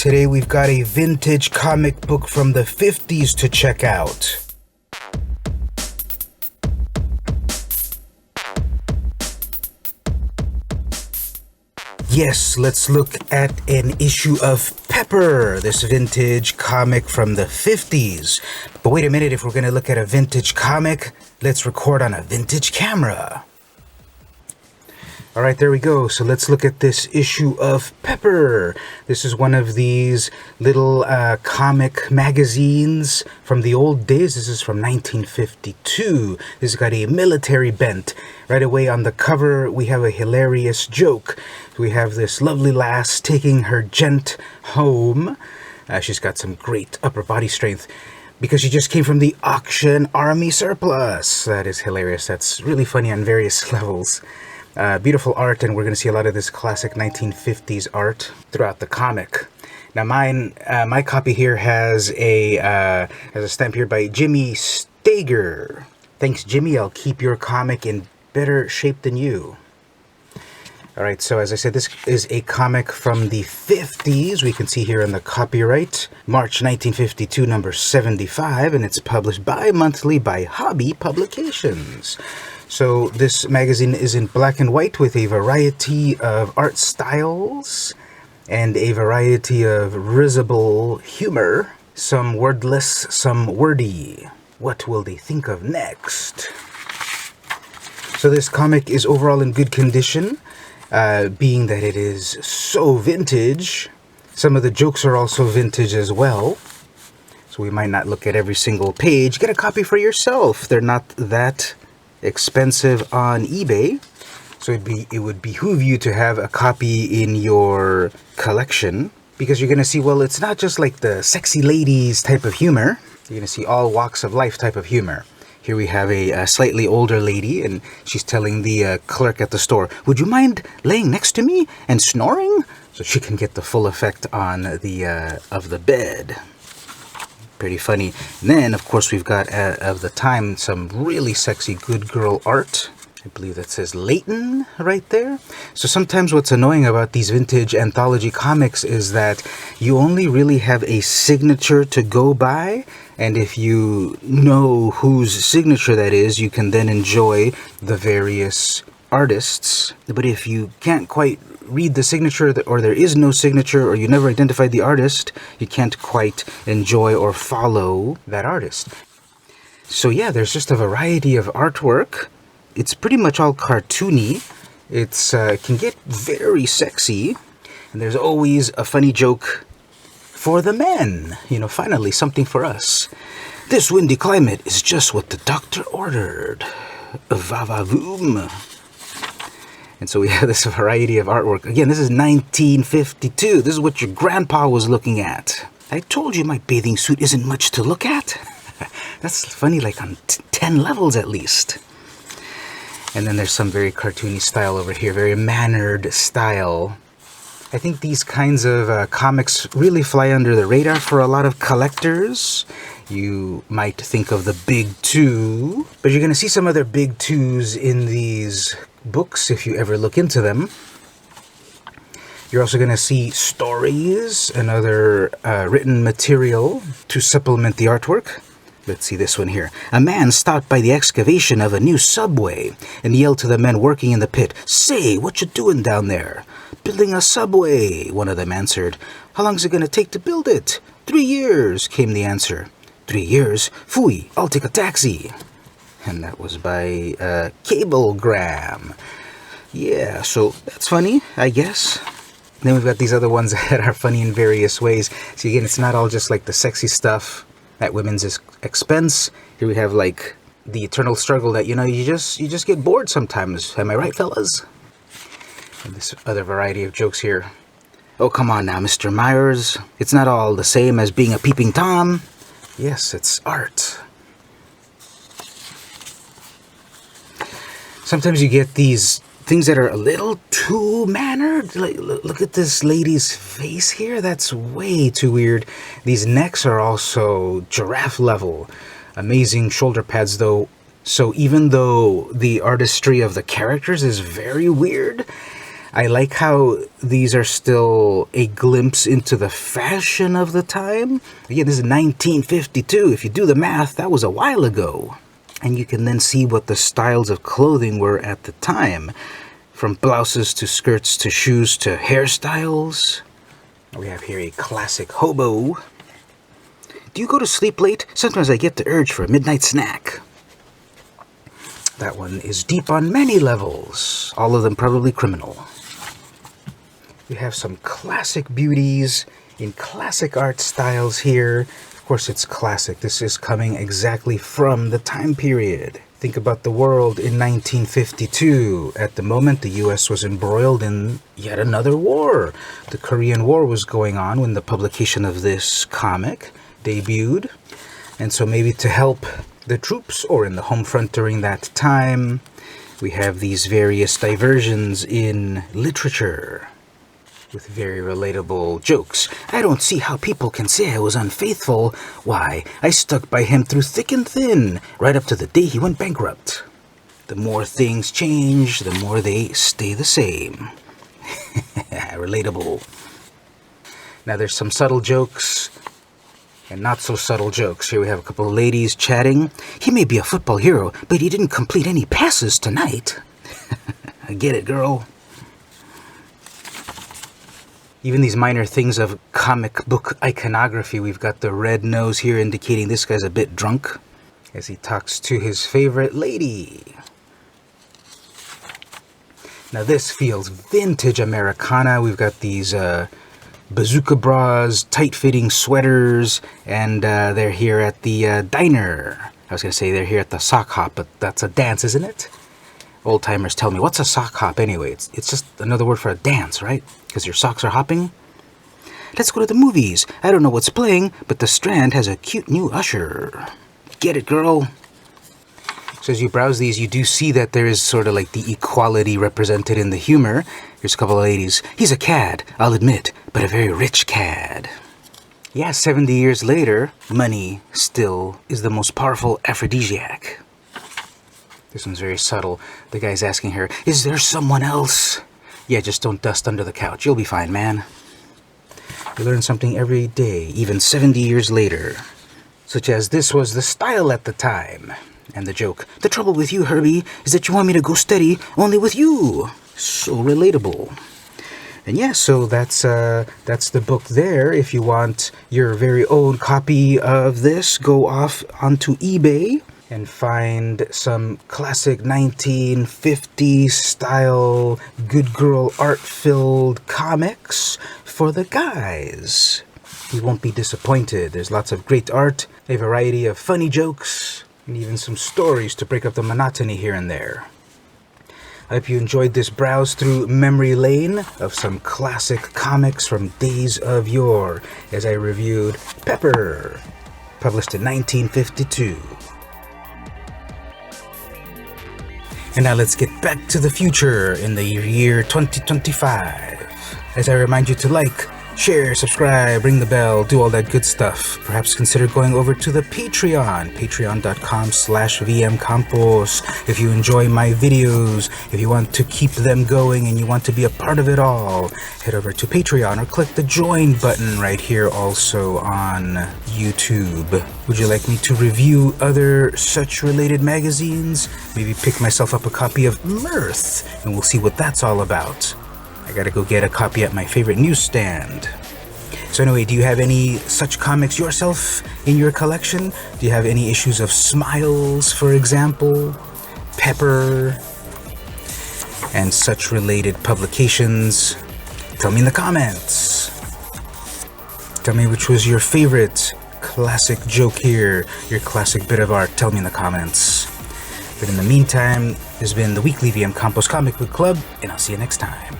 Today we've got a vintage comic book from the 50s to check out. Yes, let's look at an issue of Pepper, this vintage comic from the 50s. But wait a minute, if we're going to look at a vintage comic, let's record on a vintage camera. Alright, there we go. So let's look at this issue of Pepper. This is one of these little comic magazines from the old days. This is from 1952. This has got a military bent. Right away on the cover, we have a hilarious joke. We have this lovely lass taking her gent home. She's got some great upper body strength because she just came from the auction army surplus. That is hilarious. That's really funny on various levels. Beautiful art, and we're going to see a lot of this classic 1950s art throughout the comic. Now my copy here has a stamp here by Jimmy Stager. Thanks, Jimmy. I'll keep your comic in better shape than you. Alright, so as I said, this is a comic from the 50s. We can see here in the copyright, March 1952, number 75, and it's published bi-monthly by Hobby Publications. So this magazine is in black and white with a variety of art styles and a variety of risible humor. Some wordless, some wordy. What will they think of next? So this comic is overall in good condition, being that it is so vintage. Some of the jokes are also vintage as well. So we might not look at every single page. Get a copy for yourself. They're not that expensive on eBay, so it would behoove you to have a copy in your collection, because you're going to see, well, it's not just like the sexy ladies type of humor. You're going to see all walks of life type of humor. Here we have a slightly older lady, and she's telling the clerk at the store, would you mind laying next to me and snoring? So she can get the full effect on the of the bed. Pretty funny. And then, of course, we've got, of the time, some really sexy good girl art. I believe that says Leighton right there. So sometimes what's annoying about these vintage anthology comics is that you only really have a signature to go by. And if you know whose signature that is, you can then enjoy the various artists. But if you can't quite read the signature, or there is no signature, or you never identified the artist, you can't quite enjoy or follow that artist. So yeah, there's just a variety of artwork. It's pretty much all cartoony. It's can get very sexy, and there's always a funny joke for the men. You know, finally something for us. This windy climate is just what the doctor ordered. Va-va-voom. And so we have this variety of artwork. Again, this is 1952. This is what your grandpa was looking at. I told you my bathing suit isn't much to look at. That's funny, like on 10 levels at least. And then there's some very cartoony style over here, very mannered style. I think these kinds of comics really fly under the radar for a lot of collectors. You might think of the big two, but you're going to see some other big twos in these books if you ever look into them. You're also going to see stories and other written material to supplement the artwork. Let's see this one here. A man stopped by the excavation of a new subway and yelled to the men working in the pit, "Say, what you doing down there?" "Building a subway," one of them answered. "How long is it going to take to build it?" 3 years, came the answer. 3 years? Phooey, I'll take a taxi. And that was by Cablegram. Yeah, so that's funny, I guess. Then we've got these other ones that are funny in various ways. So again, it's not all just like the sexy stuff at women's expense. Here we have like the eternal struggle that, you know, you just get bored sometimes. Am I right, fellas? And this other variety of jokes here. "Oh, come on now, Mr. Myers. It's not all the same as being a peeping Tom." Yes, it's art. Sometimes you get these things that are a little too mannered. Like, look at this lady's face here. That's way too weird. These necks are also giraffe level. Amazing shoulder pads though. So even though the artistry of the characters is very weird, I like how these are still a glimpse into the fashion of the time. Again, this is 1952. If you do the math, that was a while ago. And you can then see what the styles of clothing were at the time. From blouses to skirts to shoes to hairstyles. We have here a classic hobo. Do you go to sleep late? Sometimes I get the urge for a midnight snack. That one is deep on many levels. All of them probably criminal. We have some classic beauties in classic art styles here. Of course, it's classic. This is coming exactly from the time period. Think about the world in 1952. At the moment, the US was embroiled in yet another war. The Korean War was going on when the publication of this comic debuted. And so maybe to help the troops or in the home front during that time, we have these various diversions in literature with very relatable jokes. I don't see how people can say I was unfaithful. Why, I stuck by him through thick and thin, right up to the day he went bankrupt. The more things change, the more they stay the same. Relatable. Now there's some subtle jokes and not so subtle jokes. Here we have a couple of ladies chatting. He may be a football hero, but he didn't complete any passes tonight. I get it, girl. Even these minor things of comic book iconography. We've got the red nose here indicating this guy's a bit drunk as he talks to his favorite lady. Now this feels vintage Americana. We've got these bazooka bras, tight-fitting sweaters, and they're here at the diner. I was going to say they're here at the sock hop, but that's a dance, isn't it? Old-timers tell me, what's a sock hop anyway? It's just another word for a dance, right? Because your socks are hopping? Let's go to the movies. I don't know what's playing, but the Strand has a cute new usher. Get it, girl. So as you browse these, you do see that there is sort of like the equality represented in the humor. Here's a couple of ladies. He's a cad, I'll admit, but a very rich cad. Yeah, 70 years later, money still is the most powerful aphrodisiac. This one's very subtle. The guy's asking her, is there someone else? Yeah, just don't dust under the couch. You'll be fine, man. You learn something every day, even 70 years later. Such as this was the style at the time. And the joke, the trouble with you, Herbie, is that you want me to go steady only with you. So relatable. And yeah, so that's the book there. If you want your very own copy of this, go off onto eBay and find some classic 1950s style good girl art-filled comics for the guys. You won't be disappointed. There's lots of great art, a variety of funny jokes, and even some stories to break up the monotony here and there. I hope you enjoyed this browse through memory lane of some classic comics from days of yore as I reviewed Pepper, published in 1952. And now let's get back to the future in the year 2025. As I remind you to like, share, subscribe, ring the bell, do all that good stuff. Perhaps consider going over to the Patreon, patreon.com/vmcampos. If you enjoy my videos, if you want to keep them going and you want to be a part of it all, head over to Patreon or click the join button right here also on YouTube. Would you like me to review other such related magazines? Maybe pick myself up a copy of Mirth and we'll see what that's all about. I gotta go get a copy at my favorite newsstand. So anyway, do you have any such comics yourself in your collection? Do you have any issues of Smiles, for example? Pepper? And such related publications? Tell me in the comments. Tell me which was your favorite classic joke here, your classic bit of art. Tell me in the comments. But in the meantime, this has been the weekly VM Campos Comic Book Club, and I'll see you next time.